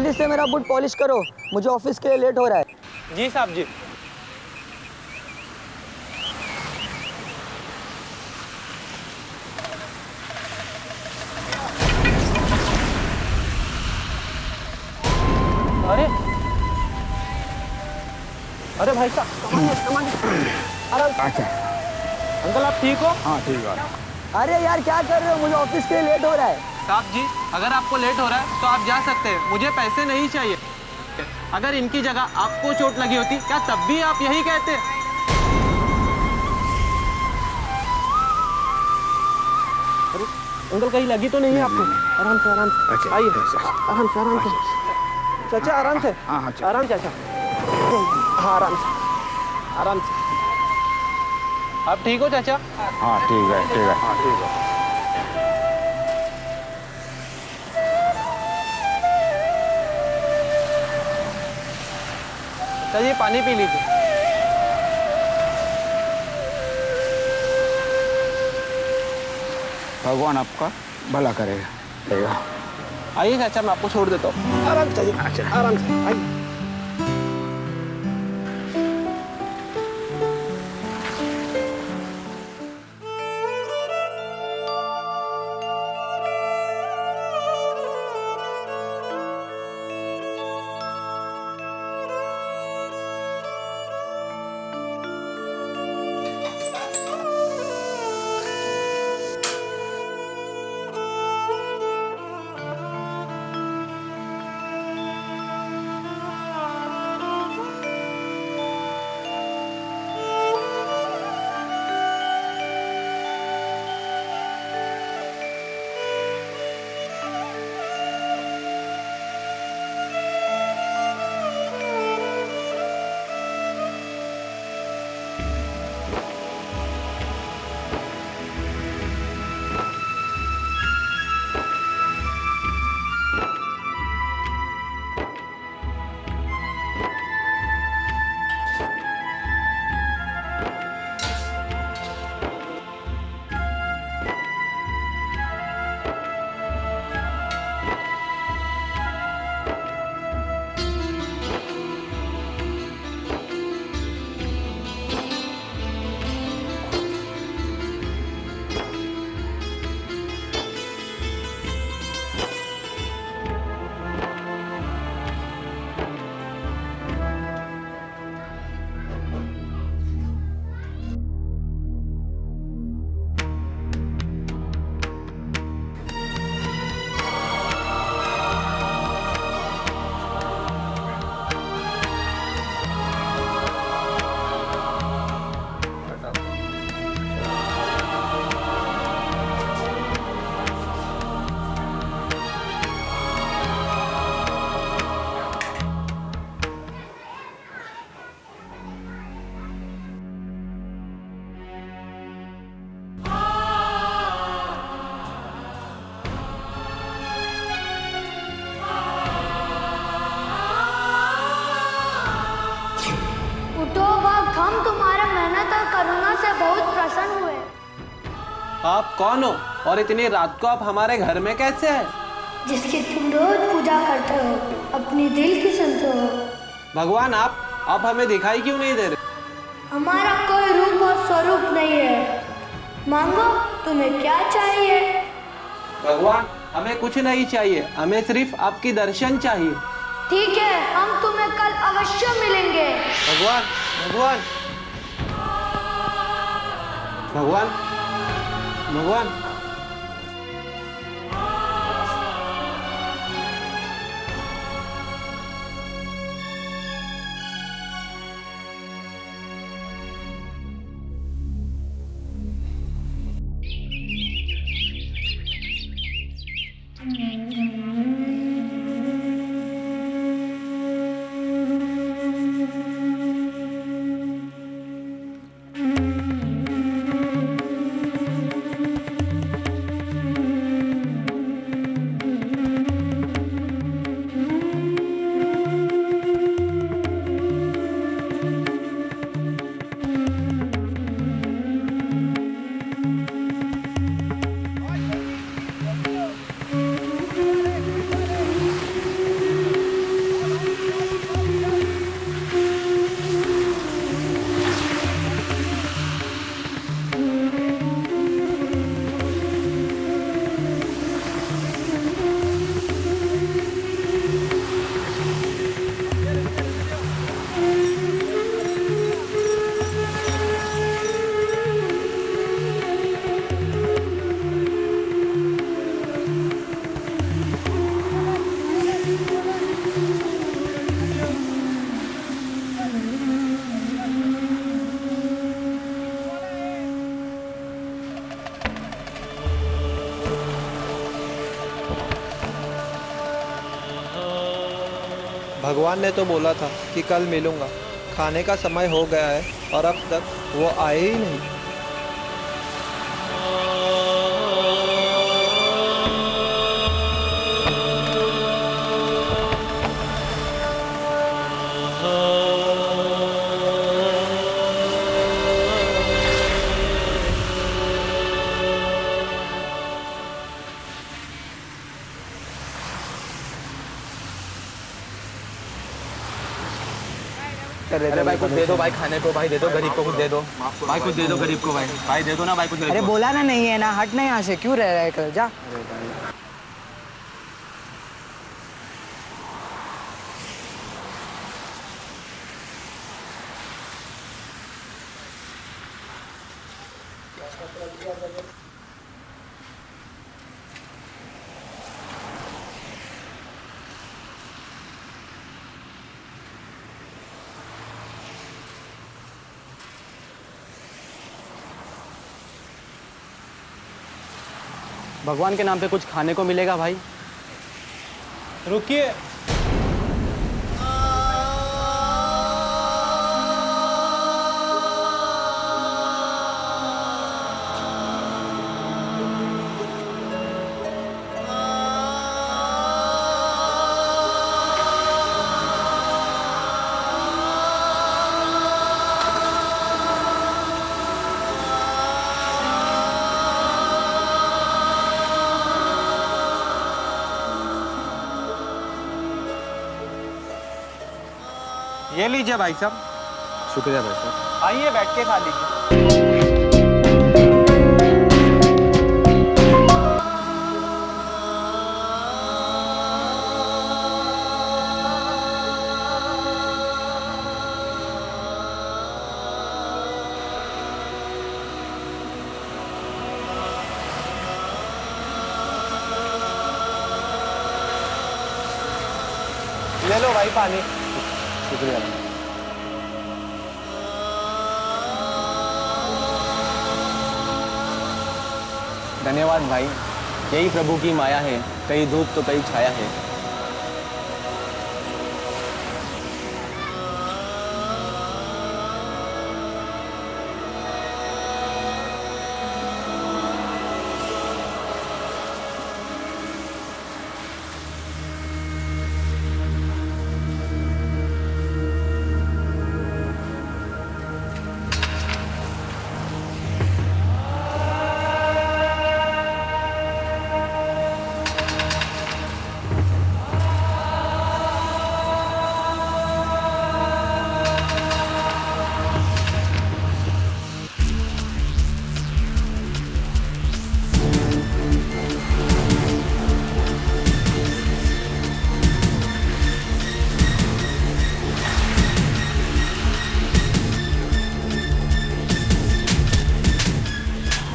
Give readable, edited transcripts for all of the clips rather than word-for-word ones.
जल्दी से मेरा बूट पॉलिश करो, मुझे ऑफिस के लिए लेट हो रहा है। जी साहब जी। अरे अरे भाई साहब, अरे अच्छा, अंकल आप ठीक हो? हाँ ठीक है। अरे यार क्या कर रहे हो, मुझे ऑफिस के लिए लेट हो रहा है। साहब जी, अगर आपको लेट हो रहा है तो आप जा सकते हैं, मुझे पैसे नहीं चाहिए। अगर इनकी जगह आपको चोट लगी होती क्या तब भी आप यही कहते? अरे अंकल कहीं लगी तो नहीं है आपको? आराम से आराम से, अच्छा, आइए अच्छा। आराम से आराम से। चाचा आराम से, हाँ, हाँ, चल। आराम चाचा, हाँ आराम से आराम से। आप ठीक हो चाचा? हाँ ठीक है, ठीक है, हाँ ठीक है। चलिए पानी पी लीजिए। भगवान आपका भला करेगा, करेगा। आइए चाचा, मैं आपको छोड़ देता हूँ। आराम से अच्छा। आराम से आइए। आप कौन हो और इतनी रात को आप हमारे घर में कैसे हैं? जिसकी तुम रोज पूजा करते हो, अपनी दिल की सुनते हो। भगवान आप हमें दिखाई क्यों नहीं दे रहे? हमारा कोई रूप और स्वरूप नहीं है। मांगो, तुम्हें क्या चाहिए? भगवान हमें कुछ नहीं चाहिए, हमें सिर्फ आपकी दर्शन चाहिए। ठीक है, हम तुम्हें कल अवश्य मिलेंगे। भगवान भगवान भगवान भगवान भगवान ने तो बोला था कि कल मिलूंगा। खाने का समय हो गया है और अब तक वो आए ही नहीं। अरे भाई कुछ दे दो भाई, खाने को भाई दे दो, गरीब को कुछ दे दो भाई, कुछ दे दो गरीब को भाई, भाई दे दो ना भाई कुछ गरीब अरे को। बोला ना नहीं है ना, हट ना यहाँ से, क्यों रह रहा है कल, जा। भगवान के नाम पे कुछ खाने को मिलेगा भाई? रुकिए। ये लीजिए भाई साहब। शुक्रिया भाई साहब। आइए बैठ के खा लीजिए। ले लो भाई पानी। शुक्रिया। धन्यवाद भाई, यही प्रभु की माया है, कहीं धूप तो कहीं छाया है।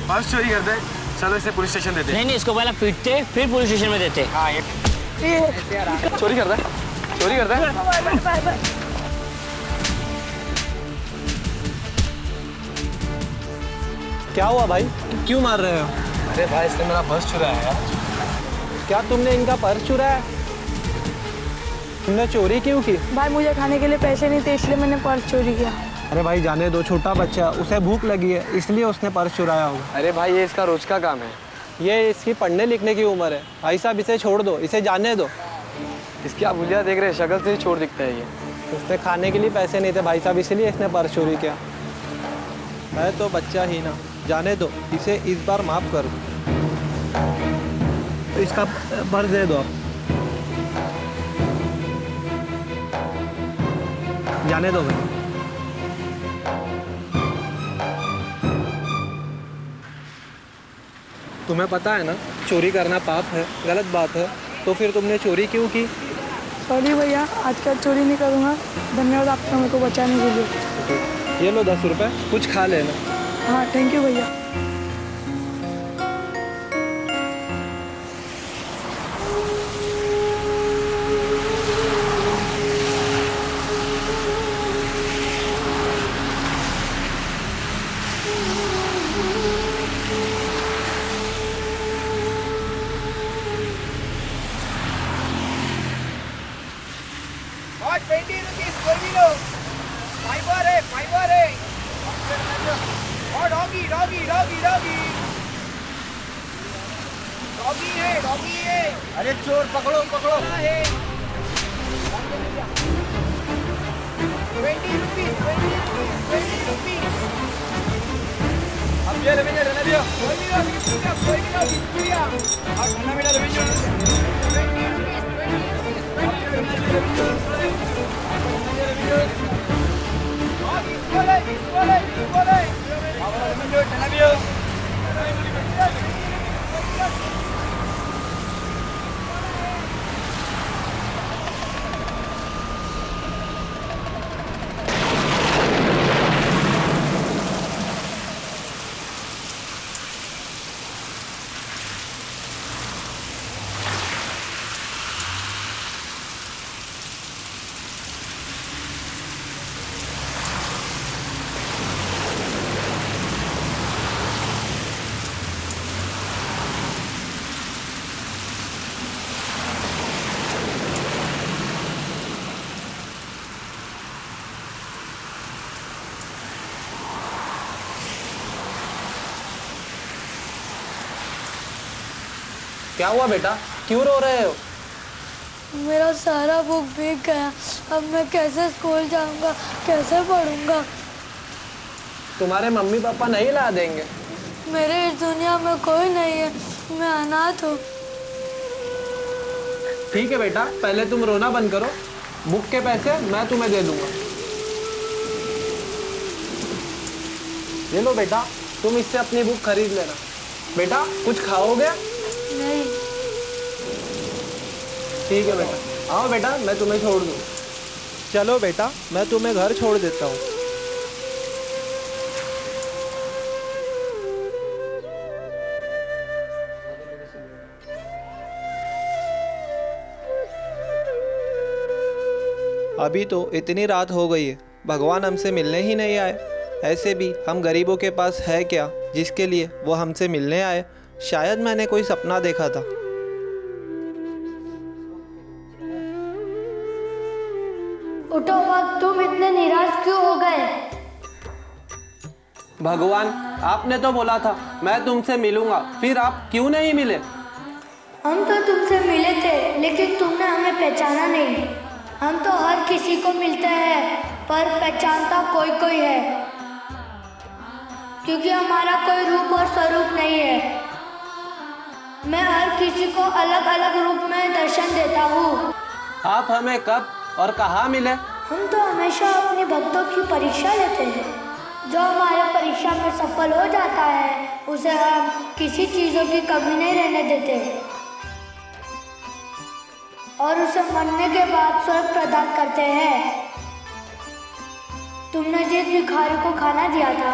पर्स चोरी कर दे, चलो इसे पुलिस स्टेशन देते। नहीं नहीं, इसको पहले पीटते फिर पुलिस स्टेशन में देते। हाँ ये चोरी करता है, चोरी करता है। क्या हुआ भाई, क्यों मार रहे हो? अरे भाई इसने मेरा पर्स चुराया है यार। क्या तुमने इनका पर्स चुराया? तुमने चोरी क्यों की? भाई मुझे खाने के लिए पैसे नहीं थे, इसलिए मैंने पर्स चोरी किया। अरे भाई जाने दो, छोटा बच्चा, उसे भूख लगी है इसलिए उसने पर्स चुराया होगा। अरे भाई ये इसका रोज का काम है। ये इसकी पढ़ने लिखने की उम्र है भाई साहब, इसे छोड़ दो, इसे जाने दो। इसकी आप भुलिया देख रहे हैं, शक्ल से ही चोर दिखता है ये। उसने खाने के लिए पैसे नहीं थे भाई साहब, इसलिए इसने पर्स चोरी किया। है तो बच्चा ही ना, जाने दो, इसे इस बार माफ़ कर दो। तो इसका पर्स दे दो आप, जाने दो भाई। तुम्हें पता है ना चोरी करना पाप है, गलत बात है, तो फिर तुमने चोरी क्यों की? सॉरी भैया, आज कल चोरी नहीं करूँगा। धन्यवाद आपका मेरे को बचाने के लिए। ये लो 10 रुपये, कुछ खा लेना। हाँ थैंक यू भैया। अरे चोर पकड़ो पकड़ो। 20 rupees। अब ये रेवेन्यू रहने दियो। कोई नहीं और खाना मेरा रेवेन्यू 20 क्या हुआ बेटा, क्यों रो रहे हो? मेरा सारा बुक भीग गया। अब मैं कैसे स्कूल जाऊंगा, कैसे पढ़ूंगा? तुम्हारे मम्मी पापा नहीं ला देंगे? मेरे इस दुनिया में कोई नहीं है, मैं अनाथ हूँ। ठीक है बेटा, पहले तुम रोना बंद करो, बुक के पैसे मैं तुम्हें दे दूंगा। ये लो बेटा, तुम इससे अपनी बुक खरीद लेना। बेटा कुछ खाओगे? नहीं। ठीक है बेटा, आओ बेटा मैं तुम्हें छोड़ दूँ। चलो बेटा, मैं तुम्हें घर छोड़ देता हूँ। अभी तो इतनी रात हो गई है, भगवान हमसे मिलने ही नहीं आए। ऐसे भी हम गरीबों के पास है क्या जिसके लिए वो हमसे मिलने आए? शायद मैंने कोई सपना देखा था। उठो अब, तुम इतने निराश क्यों हो गए? भगवान, आपने तो बोला था मैं तुमसे मिलूंगा, फिर आप क्यों नहीं मिले? हम तो तुमसे मिले थे, लेकिन तुमने हमें पहचाना नहीं। हम तो हर किसी को मिलते हैं, पर पहचानता कोई कोई है, क्योंकि हमारा कोई रूप और स्वरूप नहीं है। मैं हर किसी को अलग अलग रूप में दर्शन देता हूँ। आप हमें कब और कहाँ मिले? हम तो हमेशा अपने भक्तों की परीक्षा लेते हैं। जो हमारे परीक्षा में सफल हो जाता है, उसे हम किसी चीज़ों की कमी नहीं रहने देते और उसे मरने के बाद स्वर्ग प्रदान करते हैं। तुमने जिस भिखारी को खाना दिया था,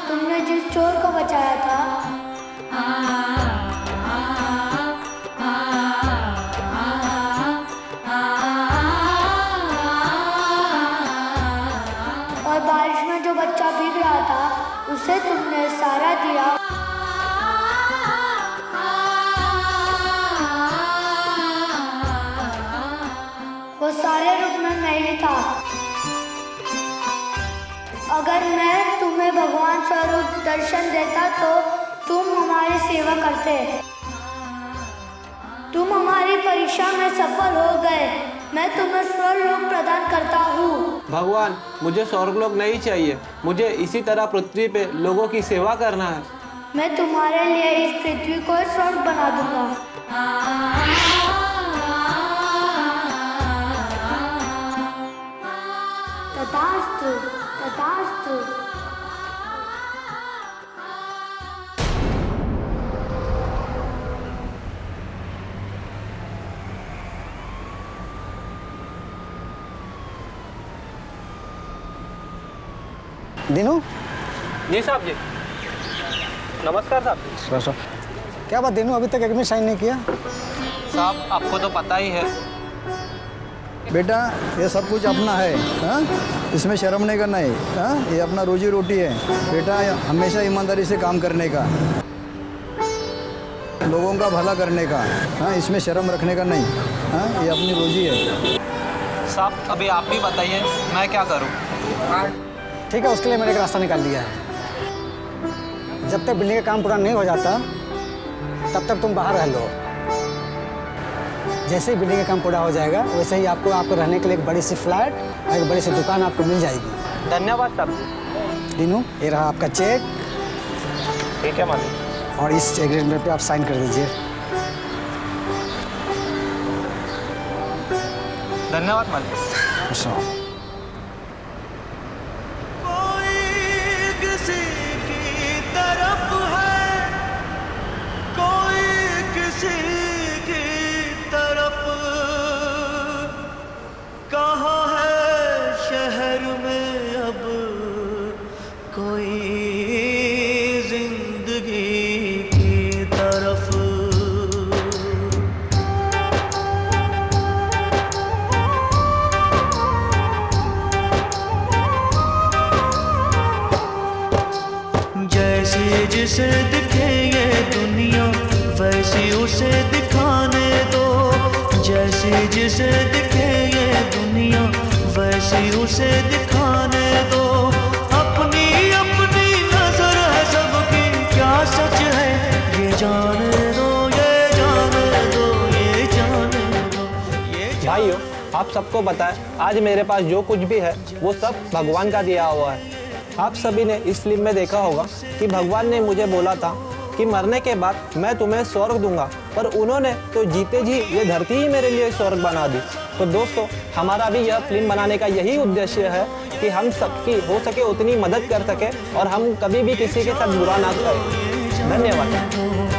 तुमने जिस चोर को बचाया था, और बारिश में जो बच्चा भीग रहा था, उसे तुमने सहारा दिया। वो सारे रूप में मैं ही था। अगर मैं तुम्हें भगवान स्वरूप दर्शन देता तो तुम हमारी सेवा करते। तुम हमारी परीक्षा में सफल हो गए। मैं तुम्हें स्वर्गलोक प्रदान करता हूँ। भगवान, मुझे स्वर्गलोक नहीं चाहिए, मुझे इसी तरह पृथ्वी पे लोगों की सेवा करना है। मैं तुम्हारे लिए इस पृथ्वी को स्वर्ग बना दूंगा। तथास्तु, तथास्तु। दिनू, जी साहब जी। नमस्कार साहब। क्या बात दिनू, अभी तक एग्रीमेंट साइन नहीं किया? साहब आपको तो पता ही है। बेटा ये सब कुछ अपना है, हाँ? इसमें शर्म नहीं करना है, हाँ? ये अपना रोजी रोटी है बेटा, हमेशा ईमानदारी से काम करने का, लोगों का भला करने का, हाँ? इसमें शर्म रखने का नहीं, हाँ? ये अपनी रोजी है। साहब अभी आप ही बताइए मैं क्या करूं? ठीक है, उसके लिए मैंने एक रास्ता निकाल लिया है। जब तक बिल्डिंग का काम पूरा नहीं हो जाता तब तक तुम बाहर रह लो। जैसे ही बिल्डिंग का काम पूरा हो जाएगा वैसे ही आपको रहने के लिए एक बड़ी सी फ्लैट और एक बड़ी सी दुकान आपको मिल जाएगी। धन्यवाद साहब। दीनू, ये रहा आपका चेक। ठीक है मालिक। और इस एग्रीमेंट पे आप साइन कर दीजिए। धन्यवाद मालिक। अच्छा। जिसे दिखे ये दुनिया वैसी उसे दिखाने दो। जैसी जिसे दिखे ये दुनिया वैसी उसे दिखाने दो। अपनी अपनी नजर है सबकी, क्या सच है ये जाने दो, ये जाने दो, ये जाने दो। भाइयों, आप सबको पता है आज मेरे पास जो कुछ भी है वो सब भगवान का दिया हुआ है। आप सभी ने इस फिल्म में देखा होगा कि भगवान ने मुझे बोला था कि मरने के बाद मैं तुम्हें स्वर्ग दूंगा, पर उन्होंने तो जीते जी ये धरती ही मेरे लिए स्वर्ग बना दी। तो दोस्तों, हमारा भी यह फिल्म बनाने का यही उद्देश्य है कि हम सबकी हो सके उतनी मदद कर सके और हम कभी भी किसी के साथ बुरा ना करें। धन्यवाद।